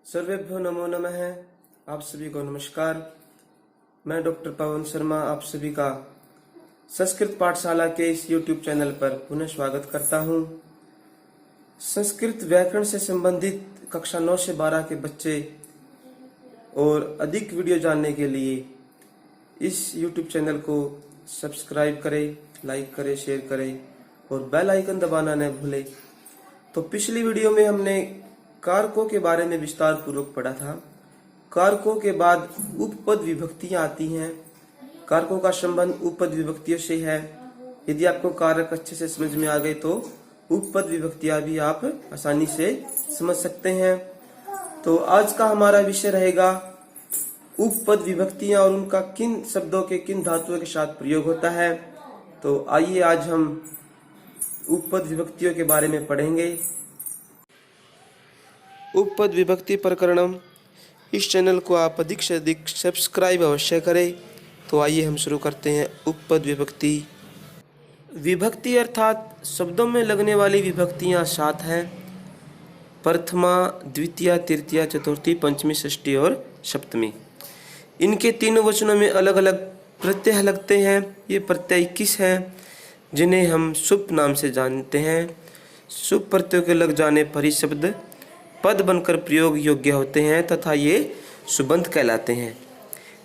सर्वेभ्यो नमो नमः। आप सभी को नमस्कार। मैं डॉक्टर पवन शर्मा आप सभी का संस्कृत पाठशाला के इस YouTube चैनल पर पुनः स्वागत करता हूं। संस्कृत व्याकरण से संबंधित कक्षा 9 से 12 के बच्चे और अधिक वीडियो जानने के लिए इस YouTube चैनल को सब्सक्राइब करें, लाइक करें, शेयर करें और बेल आइकन दबाना न भूलें। तो पिछली वीडियो में हमने कारकों के बारे में विस्तार पूर्वक पढ़ा था। कारकों के बाद उपपद विभक्तियां आती हैं। कारकों का संबंध उपपद विभक्तियों से है। यदि आपको कारक अच्छे से समझ में आ गए तो उपपद विभक्तियां भी आप आसानी से समझ सकते हैं। तो आज का हमारा विषय रहेगा उपपद विभक्तियां और उनका किन शब्दों के किन धातुओं के साथ प्रयोग होता है। तो आइए आज हम उपपद विभक्तियों के बारे में पढ़ेंगे। उपपद विभक्ति प्रकरणम, इस चैनल को आप अधिक से अधिक सब्सक्राइब अवश्य करें। तो आइए हम शुरू करते हैं। उपपद विभक्ति। विभक्ति अर्थात शब्दों में लगने वाली विभक्तियां 7 हैं। प्रथमा, द्वितीया, तृतीया, चतुर्थी, पंचमी, षष्ठी और सप्तमी। इनके तीनों वचनों में अलग अलग प्रत्यय लगते हैं। ये प्रत्यय 21 हैं जिन्हें हम सुप नाम से जानते हैं। सुप प्रत्ययों के लग जाने पर ही शब्द पद बनकर प्रयोग योग्य होते हैं तथा ये सुबंत कहलाते हैं।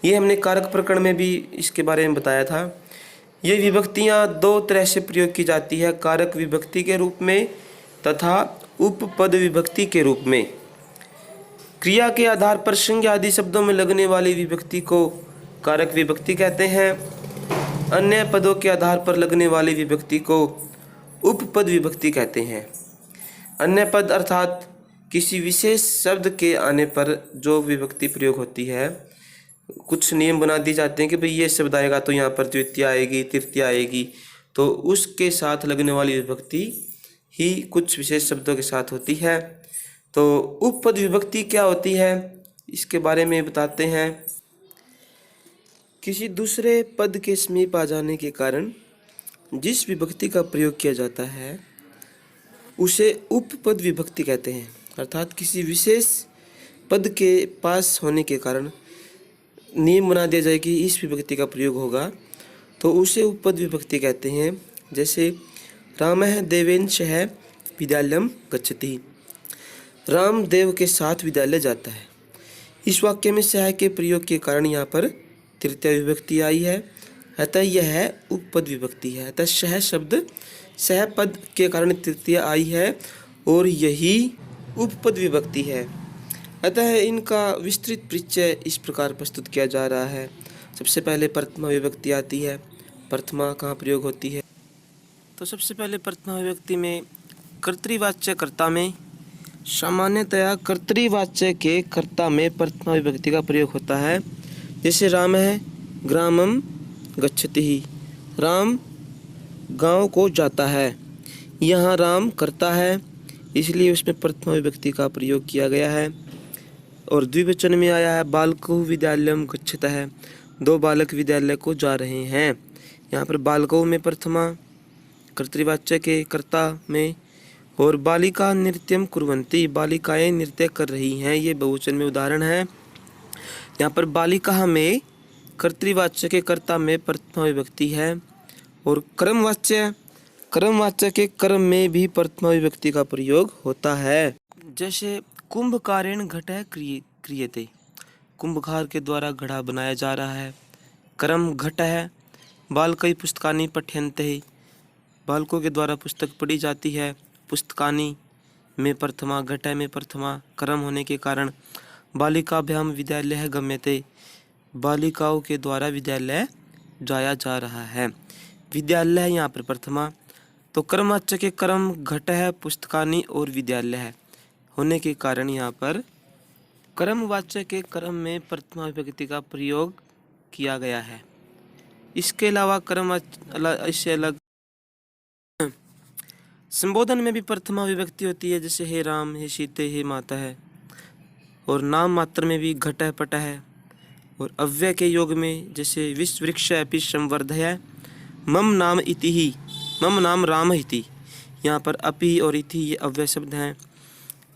ये हमने कारक प्रकरण में भी इसके बारे में बताया था। ये विभक्तियां 2 तरह से प्रयोग की जाती है, कारक विभक्ति के रूप में तथा उपपद विभक्ति के रूप में। क्रिया के आधार पर संज्ञा आदि शब्दों में लगने वाली विभक्ति को कारक विभक्ति कहते हैं। अन्य पदों के आधार पर लगने वाली विभक्ति को उपपद विभक्ति कहते हैं। अन्य पद अर्थात किसी विशेष शब्द के आने पर जो विभक्ति प्रयोग होती है, कुछ नियम बना दिए जाते हैं कि भाई ये शब्द आएगा तो यहाँ पर द्वितीय आएगी, तृतीय आएगी, तो उसके साथ लगने वाली विभक्ति ही कुछ विशेष शब्दों के साथ होती है। तो उपपद विभक्ति क्या होती है इसके बारे में बताते हैं। किसी दूसरे पद के समीप आ जाने के कारण जिस विभक्ति का प्रयोग किया जाता है उसे उपपद विभक्ति कहते हैं। अर्थात किसी विशेष पद के पास होने के कारण नियम बना दिया जाए कि इस विभक्ति का प्रयोग होगा तो उसे उपपद विभक्ति कहते हैं। जैसे रामः देवेनशः विद्यालयं गच्छति, राम देव के साथ विद्यालय जाता है। इस वाक्य में सह के प्रयोग के कारण यहाँ पर तृतीय विभक्ति आई है, अतः यह है उपपद विभक्ति है। अतः सह शब्द सह पद के कारण तृतीय आई है और यही उपपद विभक्ति है। अतः इनका विस्तृत परिचय इस प्रकार प्रस्तुत किया जा रहा है। सबसे पहले प्रथमा विभक्ति आती है। प्रथमा कहाँ प्रयोग होती है? तो सबसे पहले प्रथमा विभक्ति में कर्तृवाच्य कर्ता में, सामान्यतया कर्तृवाच्य के कर्ता में प्रथमा विभक्ति का प्रयोग होता है। जैसे राम है ग्रामम गच्छति, राम गांव को जाता है। यहाँ राम करता है इसलिए उसमें प्रथमा विभक्ति का प्रयोग किया गया है। और द्विवचन में आया है बालकौ विद्यालयं गच्छतः, 2 बालक विद्यालय को जा रहे हैं। यहाँ पर बालकौ में प्रथमा कर्तृवाच्य के कर्ता में, और बालिका नृत्यम कुर्वन्ति, बालिकाएं नृत्य कर रही हैं, ये बहुवचन में उदाहरण है। यहाँ पर बालिका में कर्तृवाच्य के कर्ता में प्रथमा विभक्ति है। और क्रमवाच्य के क्रम में भी प्रथमा विभक्ति का प्रयोग होता है। जैसे कुंभकारेण घटः क्रियते, कुंभकार के द्वारा घड़ा बनाया जा रहा है। क्रम घटः बालकै पुस्तकानि पठ्यन्ते, बालकों के द्वारा पुस्तक पढ़ी जाती है। पुस्तकानि में प्रथमा, घटः में प्रथमा, क्रम होने के कारण बालिकाभ्याम विद्यालयः गम्यते, बालिकाओं के द्वारा विद्यालय जाया जा रहा है। विद्यालय है यहाँ पर प्रथमा। तो क्रमवाच्य के क्रम घट है, पुस्तकानि और विद्यालय है होने के कारण यहाँ पर क्रमवाच्य के क्रम में प्रथमा विभक्ति का प्रयोग किया गया है। इसके अलावा इससे अलग संबोधन में भी प्रथमा विभक्ति होती है। जैसे हे राम, हे सीते, हे माता है। और नाम मात्र में भी घट है, पट है। और अव्यय के योग में जैसे विश्व वृक्ष अपि संवर्धय मम नाम इति ही, मम नाम राम इति, यहाँ पर अपि और इति ये अव्यय शब्द हैं।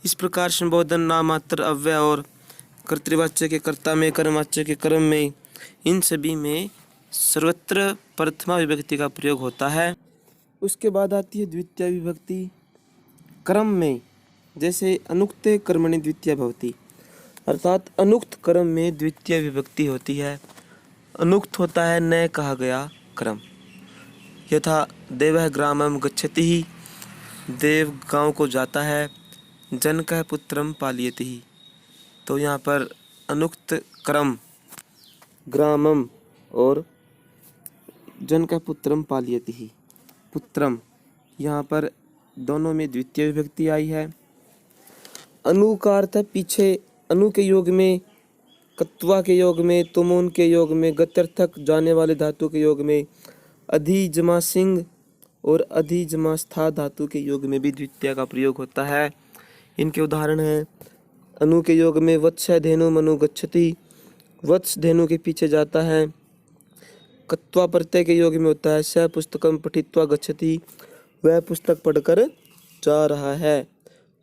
इस प्रकार संबोधन नामात्र अव्यय और कर्तृवाच्य के कर्ता में, कर्मवाच्य के कर्म में, इन सभी में सर्वत्र प्रथमा विभक्ति का प्रयोग होता है। उसके बाद आती है द्वितीय विभक्ति क्रम में, जैसे अनुक्ते कर्मणि द्वितीया भवति, अर्थात अनुक्त कर्म में द्वितीय विभक्ति होती है। अनुक्त होता है न कहा गया क्रम। यथा देवः ग्रामं गच्छति ही, देव गांव को जाता है। जनकः पुत्रम पालयति ही, तो यहाँ पर अनुक्त क्रम ग्रामम और जनकः पुत्रम पालयति ही, पुत्रम, यहाँ पर दोनों में द्वितीय विभक्ति आई है। अनु का अर्थ है पीछे, अनु के योग में, कत्वा के योग में, तुमुन के योग में, गत्यर्थक जाने वाले धातु के योग में, अधिजमासिंग और अधिजमास्था धातु के योग में भी द्वितीय का प्रयोग होता है। इनके उदाहरण हैं अनु के योग में वत्स धेनु मनु गच्छति, वत्स धेनु के पीछे जाता है। कत्वा प्रत्यय के योग में होता है स पुस्तकम पठित्वा गच्छति, वह पुस्तक पढ़कर जा रहा है।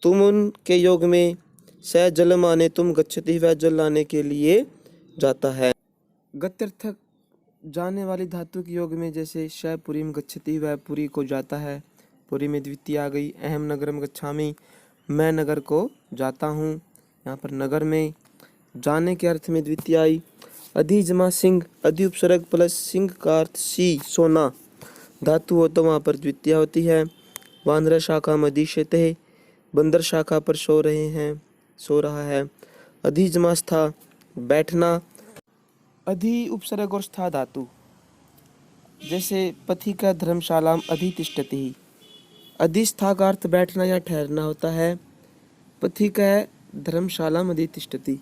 तुमुन के योग में स जलम आने तुम गच्छति, वह जल लाने के लिए जाता है। गत्यर्थक जाने वाली धातु के योग में जैसे श पुरीम गच्छति, वह पुरी को जाता है। पुरी में द्वितीय आ गई। अहम नगरम गच्छामि, मैं नगर को जाता हूँ। यहाँ पर नगर में जाने के अर्थ में द्वितीय आई। अधिजमा सिंह, अधि उपसर्ग प्लस सिंह का अर्थ सी सोना धातु हो तो वहाँ पर द्वितीय होती है। वानर शाखा में अधिशते, बंदर शाखा पर सो रहे हैं, सो रहा है। अधिजमा स्था बैठना, अधि उपसर्ग और स्था धातु, जैसे पथिका धर्मशालाम अधितिष्ठति, अधिष्ठा का अर्थ बैठना या ठहरना होता है। पथिका धर्मशालाम अधितिष्ठति,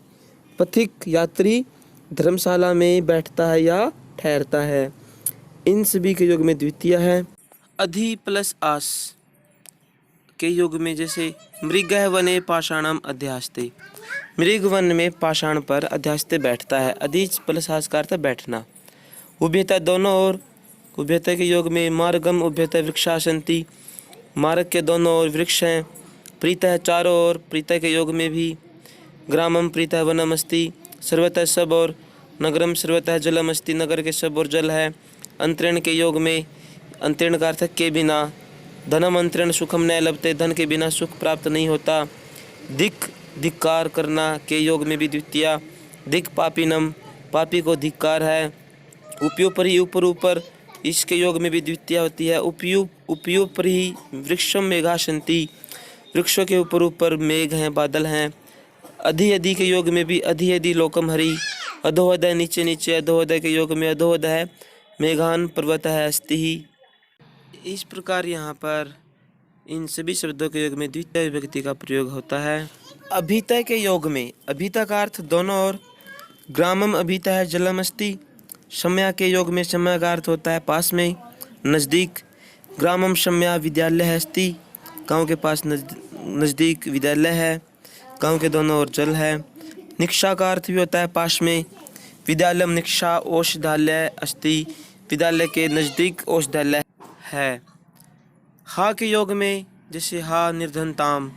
पथिक यात्री धर्मशाला में बैठता है या ठहरता है। इन सभी के योग में द्वितीय है। अधि प्लस आस के योग में जैसे मृगः वने पाषाणम अध्यास्ते, मृग वन में पाषाण पर अध्यास्ते बैठता है। अधिच प्लस आस का अर्थ बैठना। उभयता दोनों ओर, उभयता के योग में मार्गम उभयता वृक्षा सन्ति, मार्ग के दोनों ओर वृक्ष हैं। प्रीतः चारों ओर, प्रीतः के योग में भी ग्रामम प्रीतः वनम अस्ति, सर्वतः सब और, नगरम सर्वतः जलम अस्ति, नगर के सब और जल है। अंतरण के योग में, अंतरण का अर्थ के बिना, धनम अंतरण सुखम न लभते, धन के बिना सुख प्राप्त नहीं होता। दिक धिक्कार करना के योग में भी द्वितीय। दिक पापीनम, पापी को धिक्कार है। उपयोपरि ऊपर ऊपर, इसके योग में भी द्वितीय होती है। उपयोपरि वृक्षम मेघाशंति, वृक्षों के ऊपर ऊपर मेघ हैं, बादल हैं। अधि अधि के योग में भी अधि अधि लोकम हरि, अधोहदय नीचे नीचे, अधोहदय के योग में अधोहदय है। मेघान पर्वत है अस्ति ही। इस प्रकार यहाँ पर इन सभी शब्दों के योग में द्वितीय विभक्ति का प्रयोग होता है। अभितय के योग में, अभितय का अर्थ दोनों ओर, ग्रामम अभितय है जलम अस्ति। शम्या के योग में शम्या का अर्थ होता है पास में, नज़दीक। ग्रामम शम्या विद्यालय है अस्ति, गाँव के पास नज़दीक विद्यालय है। गाँव के दोनों ओर जल है। निक्षा का अर्थ भी होता है पास में। विद्यालयम निक्षा औषधालय अस्ति, विद्यालय के नज़दीक औषधालय है। हा के योग में जैसे हा निर्धनताम,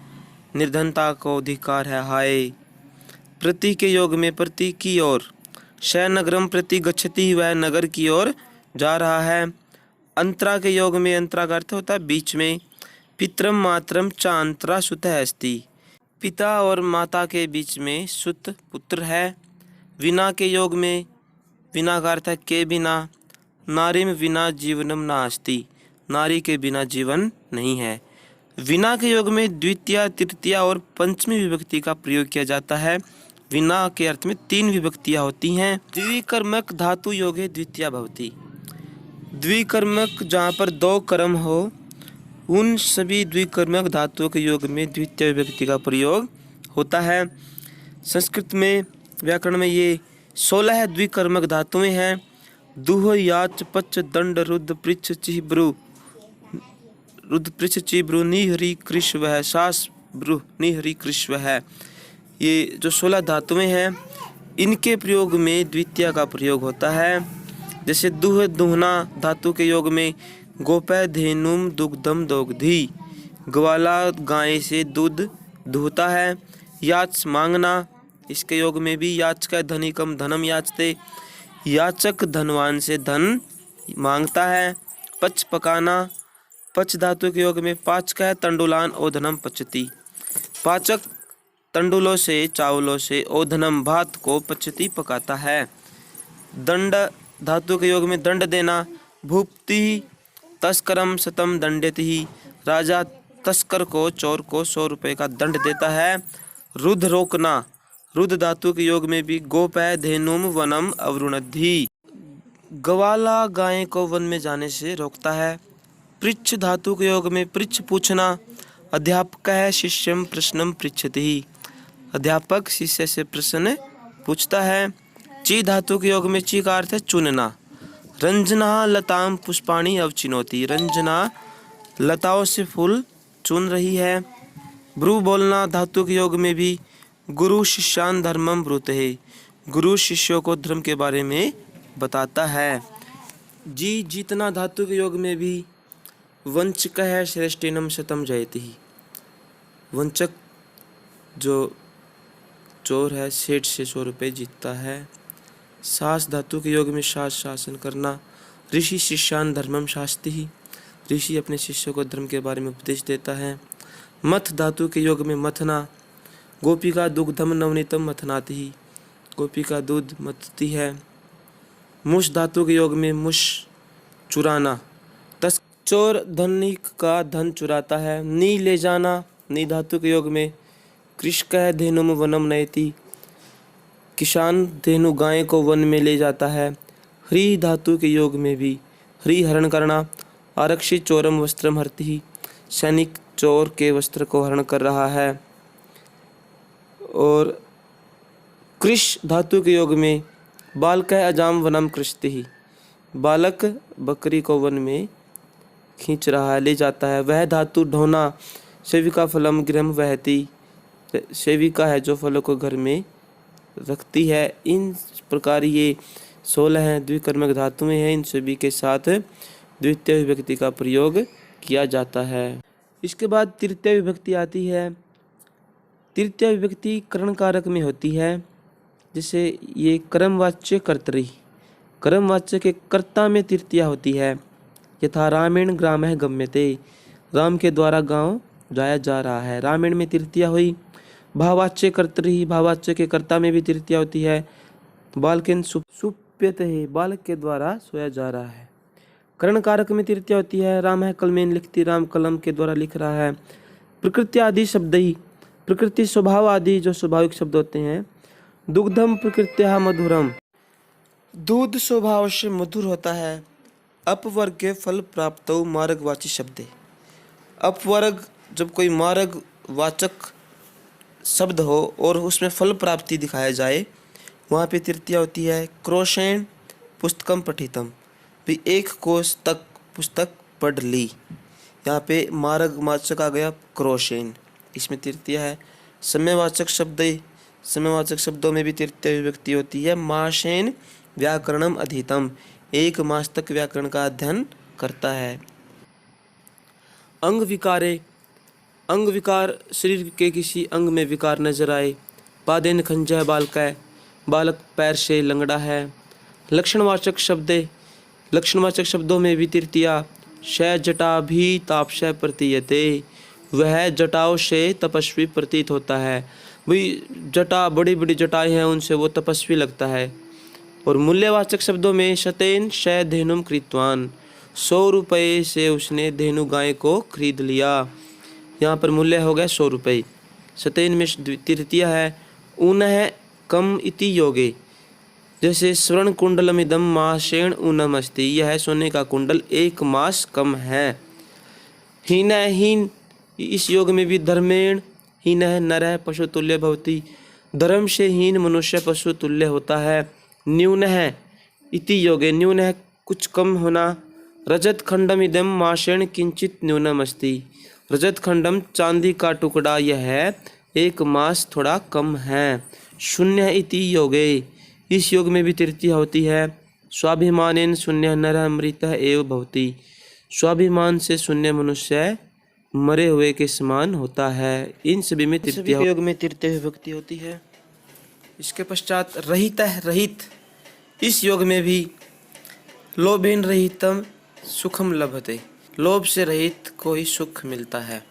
निर्धनता को अधिकार है हाय। प्रति के योग में प्रति की ओर, श नगरम प्रति गच्छति, वह नगर की ओर जा रहा है। अंतरा के योग में अंतरा का अर्थ होता है बीच में। पितरम मातरम च अंतरा सुतः अस्ति, पिता और माता के बीच में सुत पुत्र है। विना के योग में विना का अर्थ है के बिना। नारीम विना जीवनम नास्ति, नारी के बिना जीवन नहीं है। विना के योग में द्वितीय, तृतीय और पंचमी विभक्ति का प्रयोग किया जाता है। विना के अर्थ में 3 विभक्तियां होती हैं। द्विकर्मक धातु योगे द्वितीया भवति, द्विकर्मक जहाँ पर 2 कर्म हो, उन सभी द्विकर्मक धातुओं के योग में द्वितीय विभक्ति का प्रयोग होता है। संस्कृत में व्याकरण में ये 16 द्विकर्मक धातुएं हैं। दुह याच पच दंड रुद्र पृच्छ चिब्रु, रुद्र पृच्छ चिब्रु निहरी कृष्व है, सास ब्रु निहरी कृष्व है। ये जो 16 धातुएं हैं, इनके प्रयोग में द्वितीय का प्रयोग होता है। जैसे दुह दुहना धातु के योग में गोपै धेनुम दुग्धम दोग्धी, ग्वाला गाय से दूध धूता है। याच मांगना, इसके योग में भी याच का धनिकम धनम याचते, याचक धनवान से धन मांगता है। पच पकाना, पच धातु के योग में पाच का है तंडुलान ओधनम पचती, पाचक तंडुलों से चावलों से ओधनम भात को पचती पकाता है। दंड धातु के योग में दंड देना, भूपति तस्करम शतम दंडयति, राजा तस्कर को चोर को 100 रुपये का दंड देता है। रुद्ध रोकना, रुद्ध धातु के योग में भी गोप है धेनुम वनम अवरुणद्धि, गवाला गाय को वन में जाने से रोकता है। पृच्छ धातु के योग में पृच्छ पूछना, अध्यापक है शिष्यम प्रश्नम पृच्छति, अध्यापक शिष्य से प्रश्न पूछता है। ची धातु के योग में ची का अर्थ है चुनना, रंजना लताम पुष्पाणी अवचिनोती, रंजना लताओं से फूल चुन रही है। ब्रू बोलना धातु के योग में भी गुरु शिष्यान धर्मम ब्रूत है, गुरु शिष्यों को धर्म के बारे में बताता है। जी जीतना धातु के योग में भी वंचक है श्रेष्ठिनम शतम जयति, वंचक जो चोर है सेठ से 100 रुपये जीतता है। सास धातु के योग में सास शासन करना, ऋषि शिष्यान धर्मम शास्ति, ऋषि अपने शिष्यों को धर्म के बारे में उपदेश देता है। मथ धातु के योग में मथना, गोपिका दुग्धम नवनीतम मथनाति, गोपिका दूध मथती है। मुष धातु के योग में मुष चुराना, चोर धनिक का धन चुराता है। नी ले जाना, नी धातु के योग में कृषक है धेनुम वनम नयति, किसान धेनु गाय को वन में ले जाता है। ह्री धातु के योग में भी ह्री हरण करना, आरक्षी चोरम वस्त्रम हरति, सैनिक चोर के वस्त्र को हरण कर रहा है। और कृष धातु के योग में बालक है अजाम वनम कृष्ति, बालक बकरी को वन में खींच रहा है ले जाता है। वह धातु ढोना, सेविका फलम गृहम वहती, सेविका है जो फलों को घर में रखती है। इन प्रकार ये 16 हैं द्विकर्मक धातुएं हैं, इन सभी के साथ द्वितीय विभक्ति का प्रयोग किया जाता है। इसके बाद तृतीय विभक्ति आती है। तृतीय विभक्ति करण में होती है, जैसे ये कर्मवाच्य कर्तरी, कर्मवाच्य के कर्ता में तृतीया होती है। यथा रामेण ग्रामः गम्यते, राम के द्वारा गांव जाया जा रहा है, रामेण में तृतीया हुई। भाववाच्य कर्तरी, भाववाच्य के कर्ता में भी तृतीया होती है। बालकेन सुप्यते, बालक के द्वारा सोया जा रहा है। करण कारक में तृतीया होती है। राम है कलमेन लिखती, राम कलम के द्वारा लिख रहा है। प्रकृति आदि शब्द ही, प्रकृति स्वभाव आदि जो स्वाभाविक शब्द होते हैं। दुग्धम प्रकृत्या मधुरम, दूध स्वभाव से मधुर होता है। अपवर्ग के फल प्राप्त मार्गवाची शब्द, अपवर्ग जब कोई मार्ग वाचक शब्द हो और उसमें फल प्राप्ति दिखाया जाए वहाँ पे तृतीया होती है। क्रोशेन पुस्तकम पठितम, भी 1 कोश तक पुस्तक पढ़ ली, यहाँ पे मार्गवाचक आ गया क्रोशेन, इसमें तृतीया है। समयवाचक शब्द, समयवाचक शब्दों में भी तृतीय विभक्ति होती है। मासेन व्याकरणम अधीतम, 1 मास तक व्याकरण का अध्ययन करता है। अंग विकारे, अंग विकार शरीर के किसी अंग में विकार नजर आए। पादेन खंजह बालक, बालक पैर से लंगड़ा है। लक्षणवाचक शब्द, लक्षणवाचक शब्दों में भी तृतीया। श जटा भी तापशय प्रतीयते, वह जटाओं से तपस्वी प्रतीत होता है। भाई जटा बड़ी बड़ी जटाएं हैं उनसे वो तपस्वी लगता है। और मूल्यवाचक शब्दों में शतेन श धेनुम कृतवान, 100 रुपये से उसने धेनु गाय को खरीद लिया, यहाँ पर मूल्य हो गया 100 रुपये। शतेन में तृतीया है। ऊनः कम इति योगे, जैसे स्वर्ण कुंडलमिदम मासेण ऊनम अस्ति, यह सोने का कुंडल 1 मास कम है। हीन हीन, इस योग में भी धर्मेण हीन नरः पशु तुल्य भवति, धर्म से हीन मनुष्य पशु तुल्य होता है। न्यून है इति योगे, न्यून है कुछ कम होना। रजत खंडम इदम मासेण किंचित न्यूनम अस्ति, रजत खंडम चांदी का टुकड़ा यह है 1 मास थोड़ा कम है। शून्य इति योगे, इस योग में भी तृतीया होती है। स्वाभिमानेन शून्य नरः अमृतः एव भवति, स्वाभिमान से शून्य मनुष्य मरे हुए के समान होता है। इन सभी में तृतीय योग में तृतीय विभक्ति होती है। इसके पश्चात रहित है, रहित। इस योग में भी लोभेन रहितम सुखम लभते, लोभ से रहित को ही सुख मिलता है।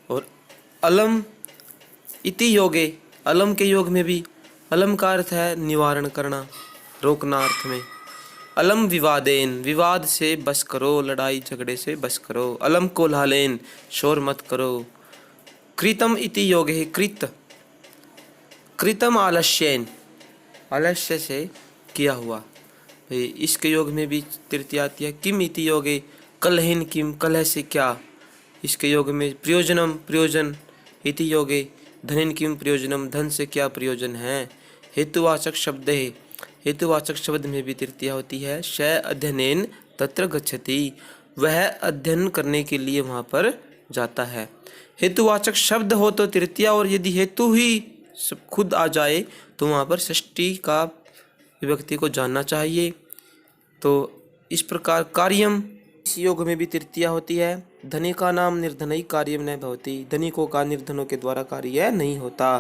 और अलम इति योगे, अलम के योग में भी, अलम का अर्थ है निवारण करना, रोकना अर्थ में। अलम विवादेन, विवाद से बस करो, लड़ाई झगड़े से बस करो। अलम कोल्हालेन, शोर मत करो। कृतम इति योगे, कृत, कृतम आलस्येन, आलस्य से किया हुआ। भाई इसके योग में भी तृतीय आती है। किम इति योगे, कलहिन किम, कलह से क्या। इसके योग में प्रयोजनम, प्रयोजन। इति योगे धनिन किम प्रयोजनम, धन से क्या प्रयोजन है। हेतुवाचक शब्द है, हेतुवाचक शब्द में भी तृतीय होती है। श अध्ययनेन तत्र गच्छति, वह अध्ययन करने के लिए वहाँ पर जाता है। हेतुवाचक शब्द हो तो तृतीय, और यदि हेतु ही खुद आ जाए तो वहाँ पर षष्ठी का विभक्ति को जानना चाहिए। तो इस प्रकार कार्यम, इस योग में भी तृतीया होती है। धनिका नाम निर्धनई कार्यम न भवति, धनिकों का निर्धनों के द्वारा कार्य नहीं होता।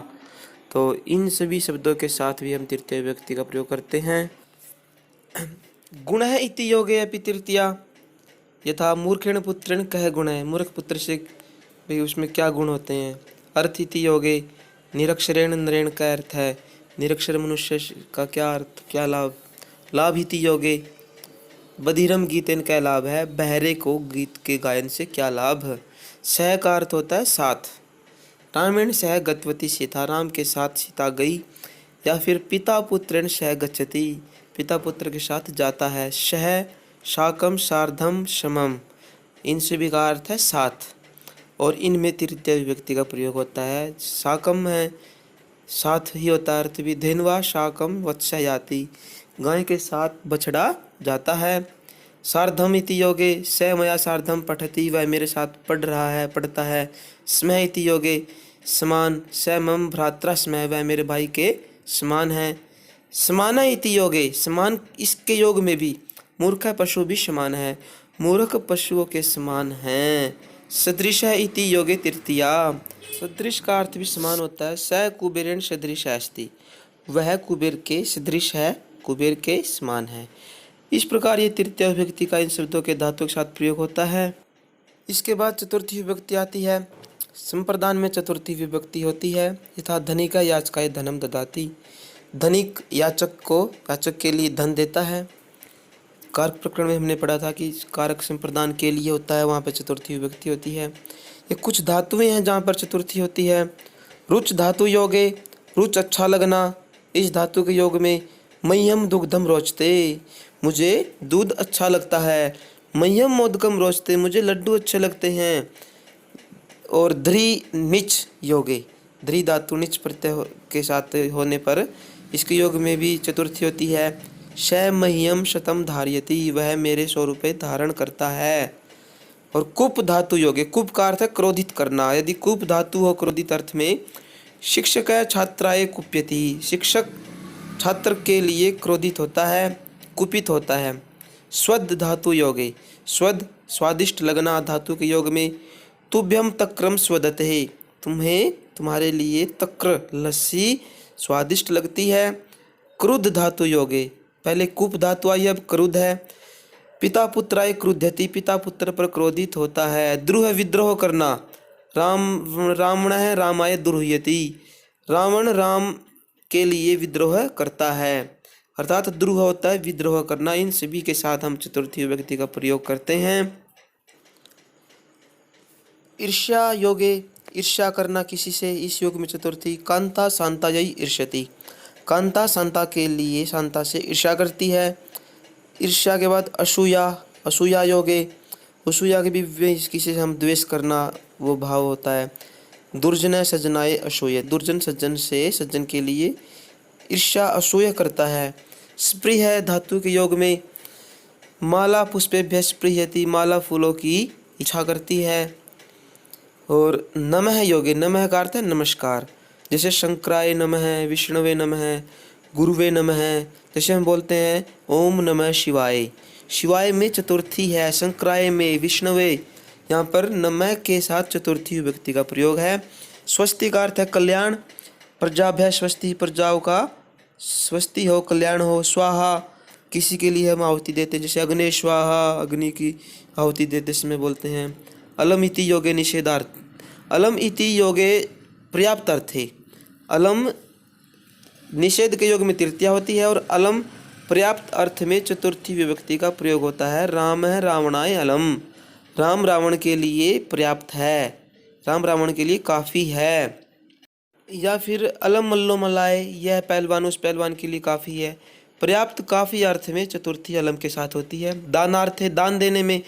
तो इन सभी शब्दों के साथ भी हम तृतीय विभक्ति का प्रयोग करते हैं। गुण है इति योगे अपि तृतीया, यथा मूर्खेण पुत्रेण कह गुण है, मूर्ख पुत्र से भाई उसमें क्या गुण होते हैं। अर्थ इति योगे निरक्षरेण नरेण का अर्थ है, निरक्षर मनुष्य का क्या अर्थ, क्या लाभ। लाभ इति योगे बधिरम गीतेन का लाभ है, बहरे को गीत के गायन से क्या लाभ। सह का अर्थ होता है साथ। रामेण सह गतवती सीता, राम के साथ सीता गई। या फिर पिता पुत्रेण सह गच्छति, पिता पुत्र के साथ जाता है। सह शाकम सार्धम समम, इन सभी का अर्थ है साथ। और इनमें तृतीय विभक्ति का प्रयोग होता है। शाकम है साथ ही होता है अर्थ भी। धेनवा शाकम वत्स्यायाति, गाय के साथ बछड़ा जाता है। सार्धम इति योगे स मया सार्धम पठति, वह मेरे साथ पढ़ रहा है, पढ़ता है। स्म इति योगे समान, स मम भ्रात्रा स्म, वह मेरे भाई के समान है। समाना इति योगे, समान इसके योग में भी मूर्ख पशु भी समान है, मूर्ख पशुओं के समान हैं। सदृश इति योगे तृतीया, सदृश का अर्थ भी समान होता है। स कुबेरेण सदृश अस्ति, वह कुबेर के सदृश है, कुबेर के समान है। इस प्रकार ये तृतीय विभक्ति का इन शब्दों के धातु के साथ प्रयोग होता है। इसके बाद चतुर्थी विभक्ति आती है। संप्रदान में चतुर्थी विभक्ति होती है। यथा धनिका याचकाय धनम ददाति, धनिक याचक को, याचक के लिए धन देता है। कारक प्रकरण में हमने पढ़ा था कि कारक संप्रदान के लिए होता है, वहाँ पर चतुर्थी विभक्ति होती है। ये कुछ धातुएं हैं जहाँ पर चतुर्थी होती है। रुच धातु योगे, रुच अच्छा लगना, इस धातु के योग में मह्यम दुग्धम रोचते, मुझे दूध अच्छा लगता है। मह्यम मोदकम रोचते, मुझे लड्डू अच्छे लगते हैं। और ध्री निच योगे, ध्री धातु निच प्रत्यय के साथ होने पर इसके योग में भी चतुर्थी होती है। श मह्यम शतम धार्यति, वह मेरे 100 रुपये धारण करता है। और कुप धातु योगे, कुप का अर्थ है क्रोधित करना। यदि कुप धातु हो क्रोधित अर्थ में, शिक्षक छात्राय कुप्यति, शिक्षक छात्र के लिए क्रोधित होता है, कुपित होता है। स्वद धातु योगे, स्वद स्वादिष्ट लगना धातु के योग में। तुभ्यम तक्रम स्वदते, तुम्हें, तुम्हारे लिए तक्र लस्सी स्वादिष्ट लगती है। क्रुद्ध धातु योगे, पहले कुप धातु आई, अब क्रुद्ध है। पिता पुत्राय क्रुध्यति, पिता पुत्र पर क्रोधित होता है। द्रुह विद्रोह करना, रावण है रामाय द्रुह्यति, रावण राम के लिए विद्रोह करता है, अर्थात द्रुह होता है विद्रोह करना। इन सभी के साथ हम चतुर्थी विभक्ति का प्रयोग करते हैं। ईर्ष्या योगे, ईर्ष्या करना किसी से, इस योग में चतुर्थी। कांता शांतायै ईर्ष्यति, कांता शांता के लिए, शांता से ईर्ष्या करती है। ईर्ष्या के बाद असूया, असूया योगे, असूया के भी किसी से हम द्वेष करना वो भाव होता है। दुर्जन सज्जनाय असूय, दुर्जन सज्जन से, सज्जन के लिए ईर्ष्या असूय करता है। स्पृह धातु के योग में माला पुष्पेभ्य स्पृहयति, माला फूलों की इच्छा करती है। और नमः योगे, नमः का अर्थ है नमस्कार, जैसे शंकराय नमः, विष्णुवे नमः, गुरुवे नमः। जैसे हम बोलते हैं ओम नमः शिवाय, शिवाय में चतुर्थी है, शंकराय में, विष्णुवे यहाँ पर नमः के साथ चतुर्थी विभक्ति का प्रयोग है। स्वस्ति का अर्थ है कल्याण। प्रजाभ्य स्वस्ति, प्रजाओं का स्वस्ति हो, कल्याण हो। स्वाहा, किसी के लिए हम आहुति देते हैं, जैसे अग्नि स्वाहा, अग्नि की आहुति देते समय बोलते हैं। अलम इति योगे निषेधार्थ। अलम इति योगे पर्याप्त अर्थ है। अलम निषेध के योग में तृतीया होती है और अलम पर्याप्त अर्थ में चतुर्थी विभक्ति का प्रयोग होता है। राम है रावणाय अलम, राम रावण के लिए पर्याप्त है, राम रावण के लिए काफ़ी है। या फिर अलम मल्लो मलाए, यह पहलवान उस पहलवान के लिए काफ़ी है। पर्याप्त काफ़ी अर्थ में चतुर्थी अलम के साथ होती है। दानार्थ है दान देने में।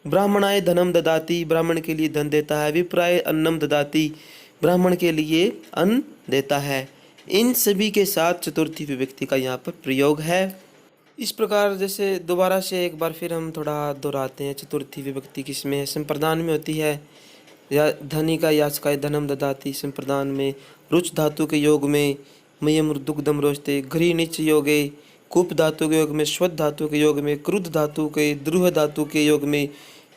ब्राह्मणाय धनम ददाति, ब्राह्मण के लिए धन देता है। विप्राय अन्नम ददाति, ब्राह्मण के लिए अन्न देता है। इन सभी के साथ चतुर्थी विभक्ति का यहाँ पर प्रयोग है। इस प्रकार जैसे दोबारा से एक बार फिर हम थोड़ा दोहराते हैं। चतुर्थी विभक्ति किसमें है? संप्रदान में होती है। या धनी का याचकाय धनम ददाति संप्रदान में। रुच धातु के योग में मयम दुग्धम रोचते। घ्री नीच योगे, कूप धातु के योग में, श्वत धातु के योग में, क्रुद्ध धातु के, द्रुह धातु के योग में,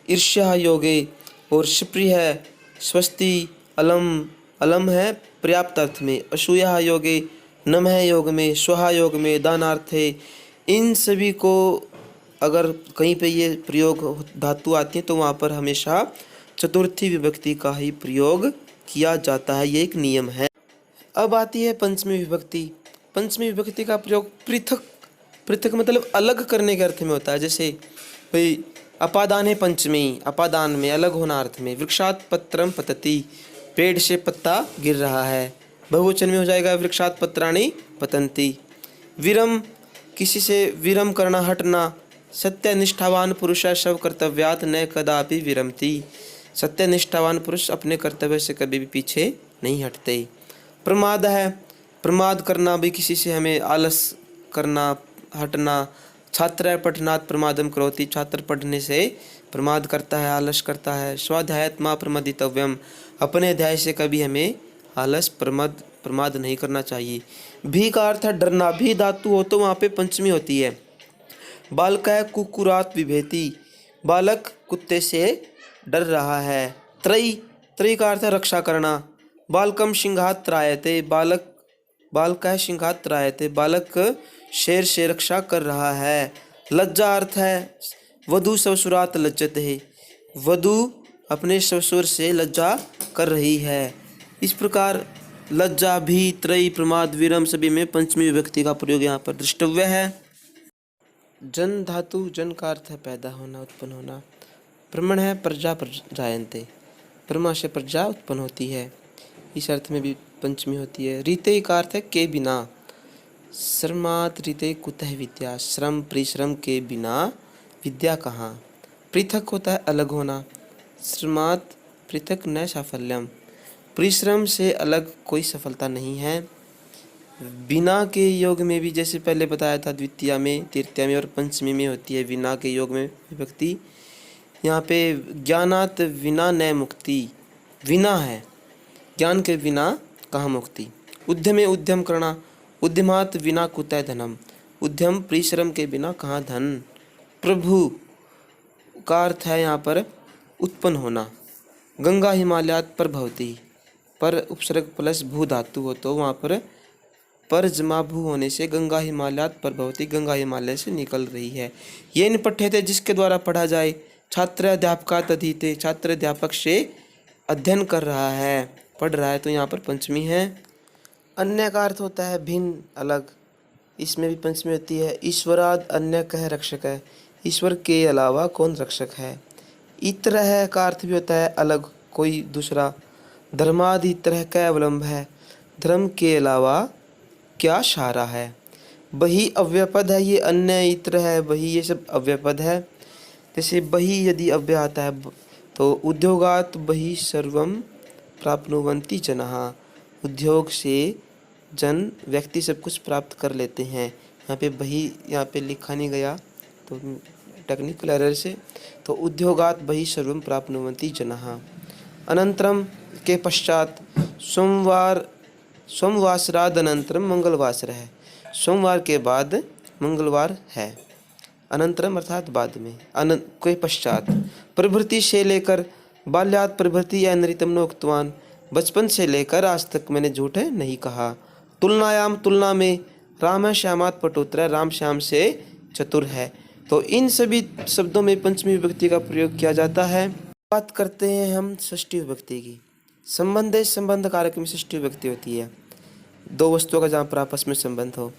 ईर्ष्या योगे। और शिप्री है स्वस्ति, अलम, अलम है पर्याप्त अर्थ में। असूया योगे, नमः योग में, स्वाहा योग में, दानार्थ है। इन सभी को अगर कहीं पे ये प्रयोग धातु आती है तो वहाँ पर हमेशा चतुर्थी विभक्ति का ही प्रयोग किया जाता है, ये एक नियम है। अब आती है पंचमी विभक्ति। पंचमी विभक्ति का प्रयोग पृथक, पृथक मतलब अलग करने के अर्थ में होता है। जैसे भाई अपादान है पंचमी, अपादान में अलग होना अर्थ में। वृक्षात पत्रम पतति, पेड़ से पत्ता गिर रहा है। बहुवचन में हो जाएगा वृक्षात पत्राणि पतंती। विरम, किसी से विरम करना, हटना। सत्यनिष्ठावान पुरुष शव कर्तव्यात न कदापि विरमति, सत्यनिष्ठावान पुरुष अपने कर्तव्य से कभी भी पीछे नहीं हटते। प्रमाद है प्रमाद करना, भी किसी से हमें आलस करना, हटना। छात्र पठनात् प्रमादम करोति, छात्र पढ़ने से प्रमाद करता है, आलस करता है। स्वाध्यायत्मा प्रमदितव्यम, अपने अध्याय से कभी हमें आलस प्रमाद नहीं करना चाहिए। भी का अर्थ है डरना। भी धातु हो तो वहाँ पे पंचमी होती है। बालक है कुकुरात विभेति, बालक कुत्ते से डर रहा है। त्रयी, त्रयी का अर्थ है रक्षा करना। बालकम सिंहात त्रायते, बालक है सिंहात त्रायते, बालक शेर से रक्षा कर रहा है। लज्जा अर्थ है वधु ससुरात लज्जते है, वधु अपने ससुर से लज्जा कर रही है। इस प्रकार लज्जा, भी, त्रयी, प्रमाद, विरम सभी में पंचमी विभक्ति का प्रयोग यहाँ पर दृष्टव्य है। जन धातु, जन का अर्थ है पैदा होना, उत्पन्न होना। प्रमण है प्रजा प्रजायन्ते, प्रमा से प्रजा उत्पन्न होती है, इस अर्थ में भी पंचमी होती है। रीते का अर्थ है के बिना। श्रमात रीते कुतः विद्या, श्रम परिश्रम के बिना विद्या कहाँ। पृथक होता है अलग होना। श्रमात पृथक न साफल्यम, परिश्रम से अलग कोई सफलता नहीं है। बिना के योग में भी जैसे पहले बताया था द्वितीया में, तृतीया में और पंचमी में होती है बिना के योग में विभक्ति। यहाँ पे ज्ञानात विना न मुक्ति, विना है, ज्ञान के बिना कहाँ मुक्ति। उद्यमे उद्यम करना, उद्यमात विना कुतः धनम, उद्यम परिश्रम के बिना कहाँ धन। प्रभु का अर्थ है यहाँ पर उत्पन्न होना। गंगा हिमालयात प्रभवती, पर उपसर्ग प्लस भू धातु हो तो वहाँ पर जमा भू होने से गंगा हिमालयात प्रभवती, गंगा हिमालय से निकल रही है। ये इन पठ्यते जिसके द्वारा पढ़ा जाए। छात्र अध्यापकात अधीते, छात्र अध्यापक से अध्ययन कर रहा है, पढ़ रहा है, तो यहाँ पर पंचमी है। अन्य का अर्थ होता है भिन्न, अलग, इसमें भी पंचमी होती है। ईश्वराद अन्य कह रक्षक है, ईश्वर के अलावा कौन रक्षक है। इतर है का अर्थ भी होता है अलग, कोई दूसरा। धर्मादि तरह का अवलंब है, धर्म के अलावा क्या सहारा है। बही अव्ययपद है, ये अन्य इतर है, बही ये सब अव्ययपद है। जैसे बही यदि अव्यय आता है तो उद्योगात बही सर्वम प्राप्नुवन्ति जनाः, उद्योग से जन व्यक्ति सब कुछ प्राप्त कर लेते हैं। यहाँ पे बही यहाँ पे लिखा नहीं गया तो टेक्निकल एरर से, तो उद्योगात बही सर्वम प्राप्नुवन्ति जनाः। अनंतरम के पश्चात सोमवासराद अनंतरम मंगलवासर है, सोमवार के बाद मंगलवार है। अनंतरम अर्थात बाद में, के पश्चात। प्रभृति से लेकर बाल्यात् प्रभृति या नृतम नोक्तवान, बचपन से लेकर आज तक मैंने झूठ नहीं कहा। तुलनायाम, तुलना में, राम श्यामात् पटोत्र, राम श्याम से चतुर है। तो इन सभी शब्दों में पंचमी विभक्ति का प्रयोग किया जाता है। बात करते हैं हम षष्ठी विभक्ति की। संबंध संबंध कारक में षष्ठी विभक्ति होती है, दो वस्तुओं का जहाँ पर आपस में संबंध हो।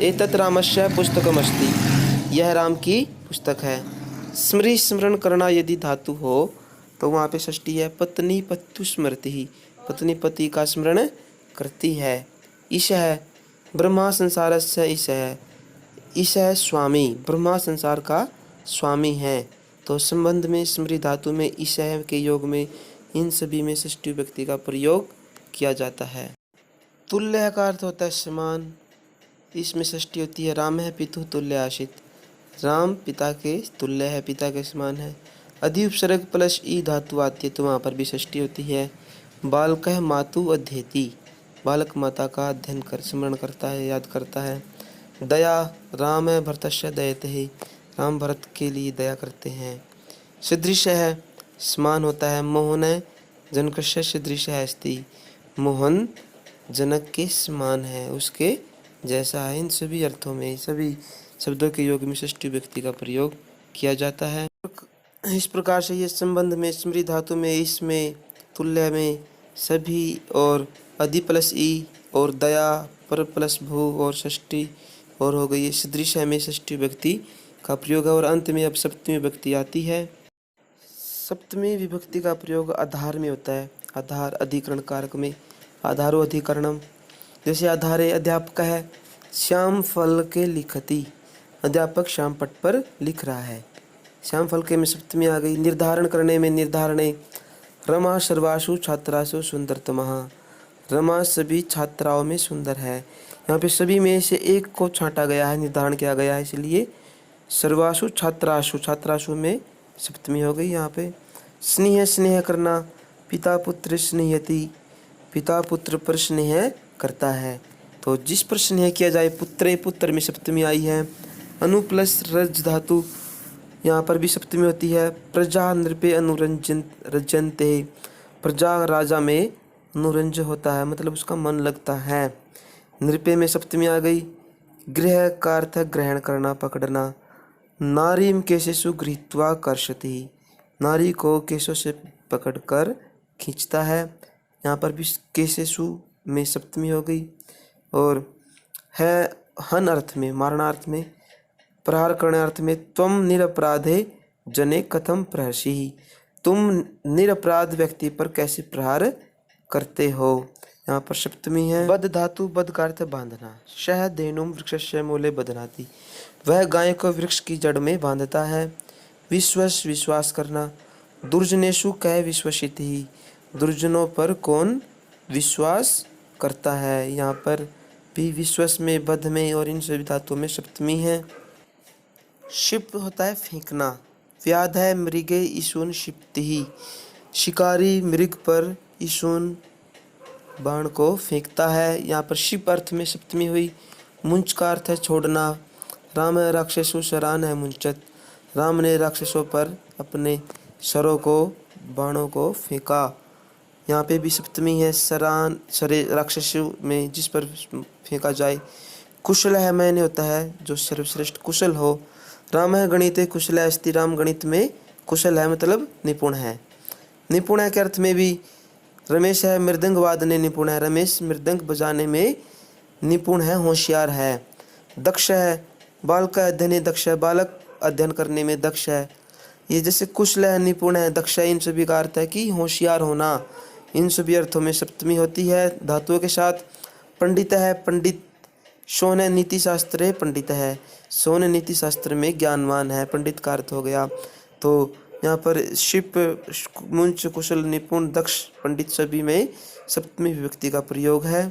एतत् रामस्य पुस्तकमस्ति, यह राम की पुस्तक है। स्मृति, स्मरण करना यदि धातु हो तो वहाँ पे षष्ठी है। पत्नी पत्यु स्मृति, पत्नी पति का स्मरण करती है। ईश है, ब्रह्मा संसारस्य ईश है, ईश है स्वामी, ब्रह्मा संसार का स्वामी है। तो संबंध में, स्मृति धातु में, ईश है के योग में, इन सभी में षष्ठी विभक्ति का प्रयोग किया जाता है। तुल्य का अर्थ होता है समान, इसमें षष्ठी होती है। राम है पितु तुल्य आशित, राम पिता के तुल्य है, पिता के समान है। अधि उपसर्ग प्लस ई धातु आती है तो वहाँ पर भी षष्ठी होती है। बालकः मातु अध्येति, बालक माता का अध्ययन कर स्मरण करता है, याद करता है। दया, राम है भरतस्य दयते, राम भरत के लिए दया करते हैं। सदृश है, समान होता है। मोहन है जनकस्य सदृश अस्ति, मोहन जनक के समान है, उसके जैसा है। इन सभी अर्थों में, सभी शब्दों के योग में षष्ठी विभक्ति का प्रयोग किया जाता है। इस प्रकार से ये संबंध में, स्मृति धातु में, इसमें, तुल्य में, सभी, और अधि प्लस ई, और दया, पर प्लस भू, और षष्ठी, और हो गई सदृश में षष्ठी विभक्ति का प्रयोग है। और अंत में अब सप्तमी विभक्ति आती है। सप्तमी विभक्ति का प्रयोग आधार में होता है। आधार अधिकरण कारक में, आधारो अधिकरणम। जैसे आधारे अध्यापक है, श्याम फल के लिखती, अध्यापक श्याम पट पर लिख रहा है। श्याम फल के में सप्तमी आ गई। निर्धारण करने में, निर्धारणे, रमा सर्वासु छात्रासु सुंदरतमः, रमा सभी छात्राओं में सुंदर है। यहाँ पे सभी में से एक को छांटा गया है, निर्धारण किया गया है, इसलिए सर्वासु छात्रासु, छात्रासु में सप्तमी हो गई यहाँ पे। स्नेह, स्नेह करना, पिता पुत्र स्नेहति, पिता पुत्र पर स्नेह करता है। तो जिस पर स्नेह किया जाए, पुत्रे, पुत्र में सप्तमी आई है। अनु प्लस रज धातु, यहाँ पर भी सप्तमी होती है। प्रजा नृपे अनुरंजन रजनते, प्रजा राजा में अनुरंजन होता है, मतलब उसका मन लगता है। नृपे में सप्तमी आ गई। गृह का अर्थ ग्रहण करना, पकड़ना। नारीम केशेषु गृहीत्वा कर्षति, नारी को केशों से पकड़कर खींचता है। यहाँ पर भी केशेषु में सप्तमी हो गई। और है हन अर्थ में, मारना अर्थ में, प्रहार करने अर्थ में। त्वम निरपराधे जने कथम प्रहसी, तुम निरपराध व्यक्ति पर कैसे प्रहार करते हो, यहाँ पर सप्तमी है। बद धातु, बद का अर्थ बांधना। शह धेनुम वृक्षस्य मूले बध्नाति, वह गाय को वृक्ष की जड़ में बांधता है। विश्वस, विश्वास करना। दुर्जनेषु कै विश्वसिति, दुर्जनों पर कौन विश्वास करता है, यहाँ पर भी विश्वस में, बध में, और इन सभी धातुओं में सप्तमी है। क्षिप होता है फेंकना। व्याध है मृगे ईशून क्षिप्ति, शिकारी मृग पर ईशून बाण को फेंकता है, यहाँ पर क्षिप अर्थ में सप्तमी हुई। मुंच का अर्थ है छोड़ना। राम है राक्षसों शरान है मुंचत, राम ने राक्षसों पर अपने शरों को, बाणों को फेंका, यहाँ पे भी सप्तमी है। सरान, शरे राक्षसों में जिस पर फेंका जाए। कुशल है मैंने होता है जो सर्वश्रेष्ठ कुशल हो। राम है गणित कुशल अस्ति, राम गणित में कुशल है, मतलब निपुण है। निपुण है के अर्थ में भी। रमेश है मृदंग वादने निपुण है, रमेश मृदंग बजाने में निपुण है, होशियार है। दक्ष है, बालक का अध्ययन दक्ष है, बालक अध्ययन करने में दक्ष है। ये जैसे कुशल है, निपुण है, दक्ष है, इन सभी का अर्थ है कि होशियार होना। इन सभी अर्थों में सप्तमी होती है धातुओं के साथ। पंडित है, पंडित। शोन है नीति शास्त्र है, पंडित है, शोन नीति शास्त्र में ज्ञानवान है, पंडित का अर्थ हो गया। तो यहाँ पर शिप, मुंच, कुशल, निपुण, दक्ष, पंडित सभी में सप्तमी विभक्ति का प्रयोग है।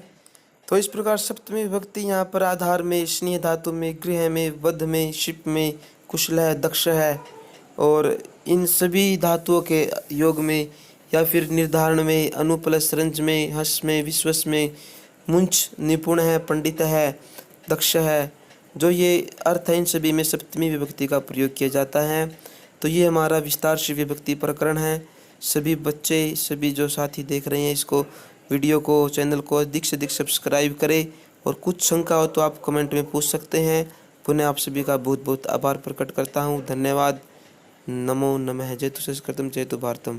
तो इस प्रकार सप्तमी विभक्ति यहाँ पर आधार में, स्नेह धातु में, गृह में, वध में, शिप में, कुशल है, दक्ष है, और इन सभी धातुओं के योग में या फिर निर्धारण में, अनु प्लस रंज में, हस में, विश्वस में, मुंच निपुण है, पंडित है, दक्ष है, जो ये अर्थ है इन सभी में सप्तमी विभक्ति का प्रयोग किया जाता है। तो ये हमारा विस्तार से विभक्ति प्रकरण है। सभी बच्चे, सभी जो साथी देख रहे हैं इसको, वीडियो को, चैनल को अधिक से अधिक सब्सक्राइब करें। और कुछ शंका हो तो आप कमेंट में पूछ सकते हैं। पुनः आप सभी का बहुत बहुत आभार प्रकट करता हूँ। धन्यवाद। नमो नमः। जय तु संस्कृतम जय तु भारतम।